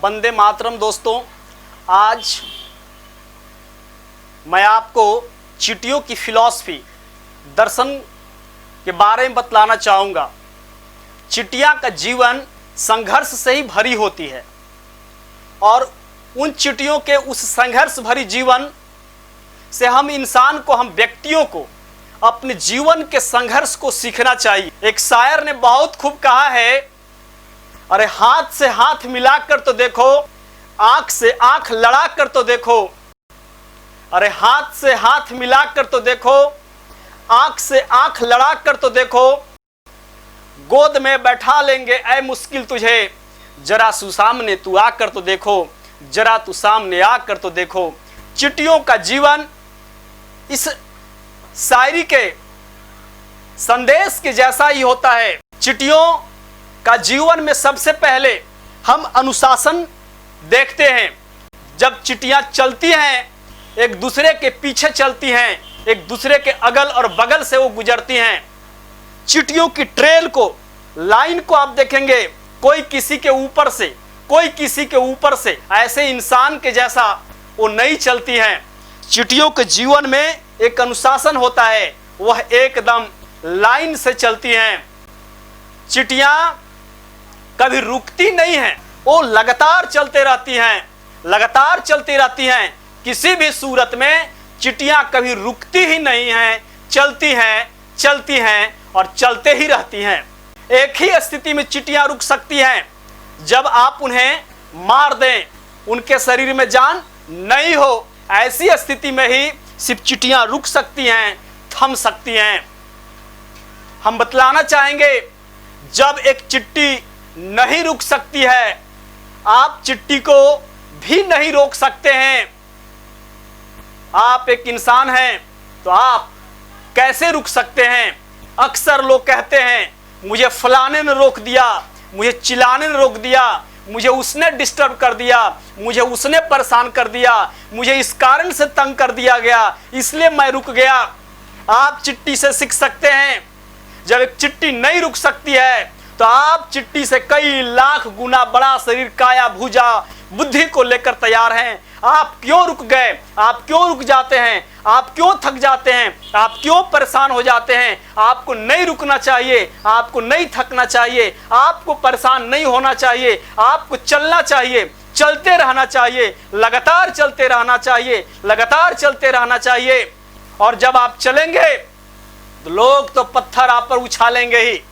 वंदे मातरम। दोस्तों, आज मैं आपको चींटियों की फिलॉसफी, दर्शन के बारे में बतलाना चाहूँगा। चींटियाँ का जीवन संघर्ष से ही भरी होती है और उन चींटियों के उस संघर्ष भरी जीवन से हम व्यक्तियों को अपने जीवन के संघर्ष को सीखना चाहिए। एक शायर ने बहुत खूब कहा है, अरे हाथ से हाथ मिलाकर तो देखो, आंख से आंख लड़ा कर तो देखो। अरे हाथ से हाथ मिलाकर तो देखो, आंख से आंख लड़ा कर तो देखो। गोद में बैठा लेंगे ऐ मुश्किल तुझे, जरा तू सामने तू आकर तो देखो, जरा तू सामने आकर तो देखो। चींटियों का जीवन इस शायरी के संदेश के जैसा ही होता है। चींटियों का जीवन में सबसे पहले हम अनुशासन देखते हैं। जब चींटियां चलती हैं, एक दूसरे के पीछे चलती हैं, एक दूसरे के अगल और बगल से वो गुजरती हैं। चींटियों की ट्रेल को, लाइन को आप देखेंगे, कोई किसी के ऊपर से, कोई किसी के ऊपर से, ऐसे इंसान के जैसा वो नहीं चलती हैं। चींटियों के जीवन में एक अनुशासन होता है, वह एकदम लाइन से चलती हैं। चींटियां कभी रुकती नहीं हैं, वो लगातार चलते रहती हैं, लगातार चलती रहती हैं। किसी भी सूरत में चींटियां कभी रुकती ही नहीं हैं, चलती हैं, चलती हैं और चलते ही रहती हैं। एक ही स्थिति में चींटियां रुक सकती हैं, जब आप उन्हें मार दें, उनके शरीर में जान नहीं हो, ऐसी स्थिति में ही सिर्फ चींटियां रुक सकती हैं, थम सकती हैं। हम बतलाना चाहेंगे, जब एक चींटी नहीं रुक सकती है, आप चींटी को भी नहीं रोक सकते हैं। आप एक इंसान हैं तो आप कैसे रुक सकते हैं? अक्सर लोग कहते हैं, मुझे फलाने ने रोक दिया, मुझे चिल्लाने ने रोक दिया, मुझे उसने डिस्टर्ब कर दिया, मुझे उसने परेशान कर दिया, मुझे इस कारण से तंग कर दिया गया, इसलिए मैं रुक गया। आप चींटी से सीख सकते हैं। जब एक चींटी नहीं रुक सकती है तो आप चींटी से कई लाख गुना बड़ा शरीर, काया, भुजा, बुद्धि को लेकर तैयार हैं। आप क्यों रुक गए? आप क्यों रुक जाते हैं? आप क्यों थक जाते हैं? आप क्यों परेशान हो जाते हैं? आपको नहीं रुकना चाहिए, आपको नहीं थकना चाहिए, आपको परेशान नहीं होना चाहिए, आपको चलना चाहिए, चलते रहना चाहिए, लगातार चलते रहना चाहिए, लगातार चलते रहना चाहिए। और जब आप चलेंगे तो लोग तो पत्थर आप पर उछालेंगे ही,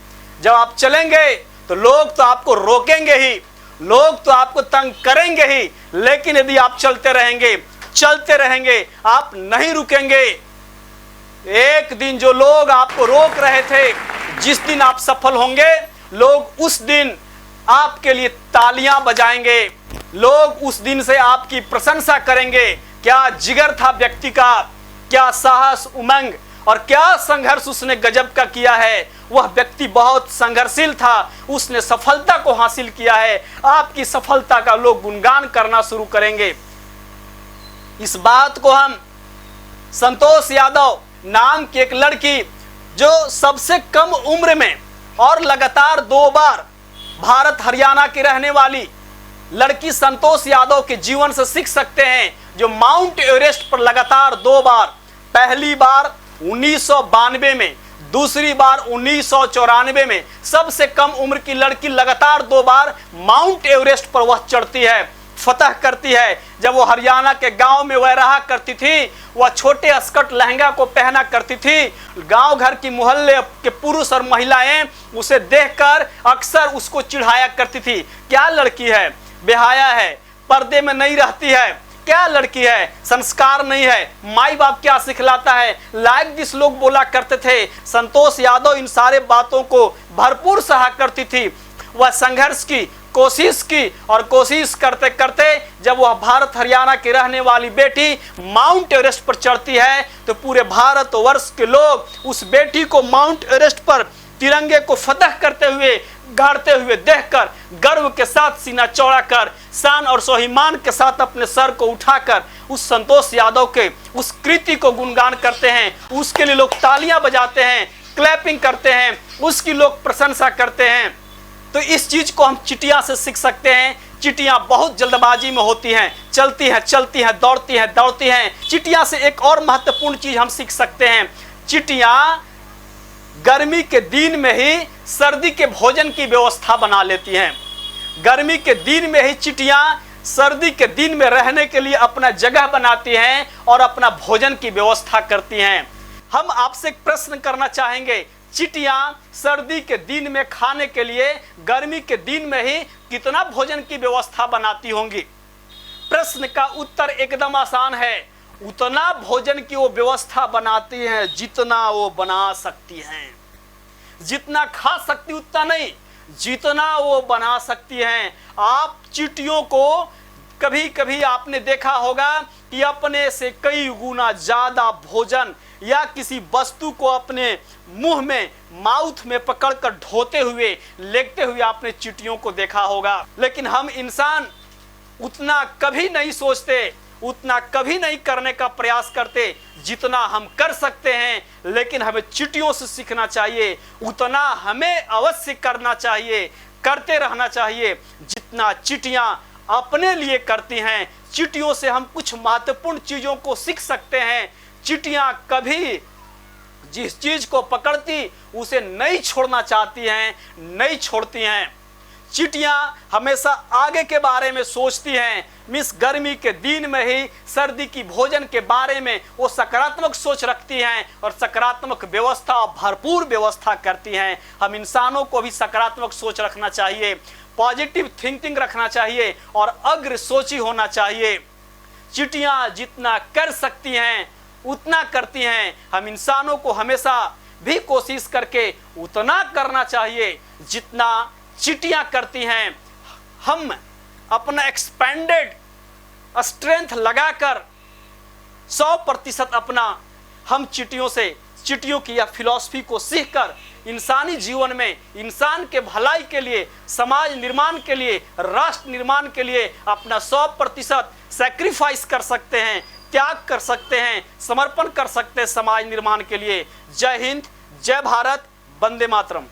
जब आप चलेंगे तो लोग तो आपको रोकेंगे ही, लोग तो आपको तंग करेंगे ही। लेकिन यदि आप चलते रहेंगे, चलते रहेंगे, आप नहीं रुकेंगे, एक दिन जो लोग आपको रोक रहे थे, जिस दिन आप सफल होंगे, लोग उस दिन आपके लिए तालियां बजाएंगे, लोग उस दिन से आपकी प्रशंसा करेंगे। क्या जिगर था व्यक्ति का, क्या साहस, उमंग और क्या संघर्ष उसने गजब का किया है। वह व्यक्ति बहुत संघर्षशील था, उसने सफलता को हासिल किया है। आपकी सफलता का लोग गुणगान करना शुरू करेंगे। इस बात को हम संतोष यादव नाम की एक लड़की, जो सबसे कम उम्र में और लगातार 2 बार भारत हरियाणा की रहने वाली लड़की संतोष यादव के जीवन से सीख सकते हैं, जो माउंट एवरेस्ट पर लगातार 2 बार, पहली बार 1992 में, दूसरी बार 1994 में, सबसे कम उम्र की लड़की लगातार 2 बार माउंट एवरेस्ट पर वह चढ़ती है, फतह करती है। जब वो हरियाणा के गांव में वह रहा करती थी, वह छोटे स्कर्ट लहंगा को पहना करती थी। गांव घर की मोहल्ले के पुरुष और महिलाएं उसे देखकर अक्सर उसको चिढ़ाया करती थी, क्या लड़की है, बेहाया है, पर्दे में नहीं रहती है, क्या लड़की है, संस्कार नहीं है, माई बाप क्या सिखलाता है, लाइक दिस लोग बोला करते थे। संतोष यादव इन सारे बातों को भरपूर सहा करती थी। वह संघर्ष की, कोशिश की और कोशिश करते करते जब वह भारत हरियाणा की रहने वाली बेटी माउंट एवरेस्ट पर चढ़ती है, तो पूरे भारतवर्ष के लोग उस बेटी को माउंट एवरेस्ट पर तिरंगे को फतह करते हुए, गाड़ते हुए देखकर गर्व के साथ सीना चौड़ा कर, शान और स्वाभिमान के साथ अपने सर को उठाकर उस संतोष यादव के उस कृति को गुणगान करते हैं। उसके लिए लोग तालियां बजाते हैं, क्लैपिंग करते हैं, उसकी लोग प्रशंसा करते हैं। तो इस चीज को हम चींटियां से सीख सकते हैं। चिटियां बहुत जल्दबाजी में होती हैं, चलती हैं, दौड़ती हैं। चिटियां से एक और महत्वपूर्ण चीज हम सीख सकते हैं। चिटियां गर्मी के दिन में ही सर्दी के भोजन की व्यवस्था बना लेती हैं। गर्मी के दिन में ही चिटियां सर्दी के दिन में रहने के लिए अपना जगह बनाती हैं और अपना भोजन की व्यवस्था करती हैं। हम आपसे एक प्रश्न करना चाहेंगे, चिटियां सर्दी के दिन में खाने के लिए गर्मी के दिन में ही कितना भोजन की व्यवस्था बनाती होंगी? प्रश्न का उत्तर एकदम आसान है, उतना भोजन की वो व्यवस्था बनाती हैं जितना वो बना सकती हैं। जितना खा सकती उतना नहीं, जितना वो बना सकती हैं। आप चींटियों को कभी कभी आपने देखा होगा कि अपने से कई गुना ज्यादा भोजन या किसी वस्तु को अपने मुंह में, माउथ में पकड़कर ढोते हुए, लेगते हुए आपने चींटियों को देखा होगा। लेकिन हम इंसान उतना कभी नहीं सोचते, उतना कभी नहीं करने का प्रयास करते जितना हम कर सकते हैं। लेकिन हमें चींटियों से सीखना चाहिए, उतना हमें अवश्य करना चाहिए, करते रहना चाहिए जितना चींटियां अपने लिए करती हैं। चींटियों से हम कुछ महत्वपूर्ण चीजों को सीख सकते हैं। चींटियां कभी जिस चीज को पकड़ती उसे नहीं छोड़ना चाहती हैं, नहीं छोड़ती हैं। चींटियां हमेशा आगे के बारे में सोचती हैं। मिस गर्मी के दिन में ही सर्दी की भोजन के बारे में वो सकारात्मक सोच रखती हैं और सकारात्मक व्यवस्था और भरपूर व्यवस्था करती हैं। हम इंसानों को भी सकारात्मक सोच रखना चाहिए, पॉजिटिव थिंकिंग रखना चाहिए और अग्रसोची होना चाहिए। चींटियां जितना कर सकती हैं उतना करती हैं। हम इंसानों को हमेशा भी कोशिश करके उतना करना चाहिए जितना चींटियां करती हैं। हम अपना एक्सपेंडेड स्ट्रेंथ लगाकर 100% अपना हम चींटियों की या फिलॉसफी को सीखकर इंसानी जीवन में इंसान के भलाई के लिए, समाज निर्माण के लिए, राष्ट्र निर्माण के लिए अपना 100% सैक्रिफाइस कर सकते हैं, त्याग कर सकते हैं, समर्पण कर सकते हैं समाज निर्माण के लिए। जय हिंद, जय भारत, वंदे मातरम।